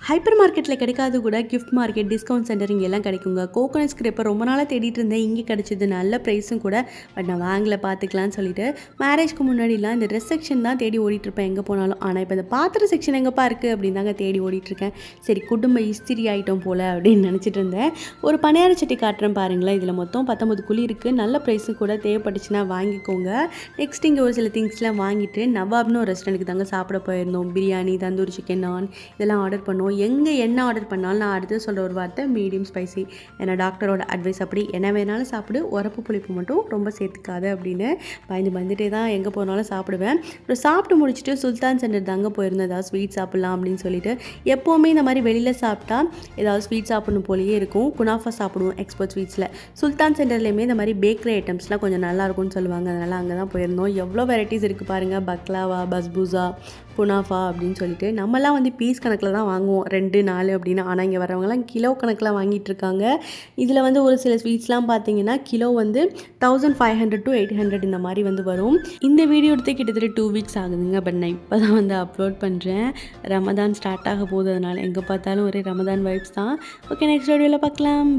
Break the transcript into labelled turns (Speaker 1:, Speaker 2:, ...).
Speaker 1: Hyper மார்க்கெட்டில் கிடைக்காது கூட கிஃப்ட் மார்க்கெட், டிஸ்கவுண்ட் சென்டர் இங்கெல்லாம் கிடைக்குங்க. கோகோனட் ஸ்க்ரேப்பர் ரொம்ப நாளாக தேடிட்டு இருந்தேன். இங்கே கிடச்சிது. நல்ல ப்ரைஸும் கூட. பட் நான் வாங்கலை, பார்த்துக்கலான்னு சொல்லிட்டு மேரேஜ்க்கு முன்னாடிலாம் இந்த ட்ரெஸ் செக்ஷன் தான் தேடி ஓடிட்டுருப்பேன் எங்கே போனாலும். ஆனால் இப்போ இந்த பாத்திர செக்ஷன் எங்கேப்பா இருக்குது அப்படின்னு தாங்க தேடி ஓடிட்டுருக்கேன். சரி, குடும்ப இஸ்திரி ஐட்டம் போல் அப்படின்னு நினச்சிட்டு இருந்தேன். ஒரு பணியார சட்டி காட்டுறேன் பாருங்களேன். இதில் மொத்தம் 19 குழி இருக்குது. நல்ல ப்ரைஸும் கூட. தேவைப்பட்டுச்சுன்னா வாங்கிக்கோங்க. நெக்ஸ்ட் இங்கே ஒரு சில திங்ஸ்லாம் வாங்கிட்டு நவாப்னு ஒரு ரெஸ்டாரண்ட்டுக்கு தாங்க சாப்பிட போயிருந்தோம். பிரியாணி, தந்தூரி சிக்கன், நான் இதெல்லாம் ஆர்டர் பண்ணுவோம். எங்கே என்ன ஆர்டர் பண்ணாலும் நான் அடுத்து சொல்கிற ஒரு வார்த்தை மீடியம் ஸ்பைசி. ஏன்னா டாக்டரோட அட்வைஸ் அப்படி. என்ன வேணாலும் சாப்பிடு, உரப்பு புளிப்பு மட்டும் ரொம்ப சேர்த்துக்காது அப்படின்னு பயந்துட்டே தான் எங்கே போனாலும் சாப்பிடுவேன். அப்புறம் சாப்பிட்டு முடிச்சுட்டு சுல்தான் சென்டர் தாங்க போயிருந்தேன். ஏதாவது ஸ்வீட் சாப்பிட்லாம் அப்படின்னு சொல்லிட்டு. எப்போவுமே இந்த மாதிரி வெளியில் சாப்பிட்டா ஏதாவது ஸ்வீட் சாப்பிடணும் போலேயே இருக்கும். குனாஃபா சாப்பிடுவோம் எக்ஸ்பர்ட் ஸ்வீட்ஸில். சுல்தான் சென்டர்லேயுமே இந்த மாதிரி பேக்கரி ஐட்டம்ஸ்லாம் கொஞ்சம் நல்லாயிருக்கும்னு சொல்லுவாங்க. அதனால் அங்கே தான் போயிருந்தோம். எவ்வளோ வெரைட்டிஸ் இருக்குது பாருங்கள். பக்லாவா, பஸ்பூசா, குனாஃபா அப்படின்னு சொல்லிட்டு. நம்மலாம் வந்து பீஸ் கணக்கில் தான் வாங்குவோம், 2, 4 அப்படின்னு. ஆனால் இங்கே வரவங்கலாம் கிலோ கணக்கில் வாங்கிட்டு இருக்காங்க. இதில் வந்து ஒரு சில ஸ்வீட்ஸ்லாம் பார்த்தீங்கன்னா கிலோ வந்து 1500 to 800 இந்த மாதிரி வந்து வரும். இந்த வீடியோ எடுத்து கிட்டத்தட்ட 2 வீக்ஸ் ஆகுதுங்க. பட் நான் இப்போ தான் வந்து அப்லோட் பண்ணுறேன். ரமதான் ஸ்டார்ட் ஆக போகுது. அதனால் எங்கே பார்த்தாலும் ஒரே ரமதான் வைப்ஸ் தான். ஓகே, நெக்ஸ்ட் வீடியோவில் பார்க்கலாம்.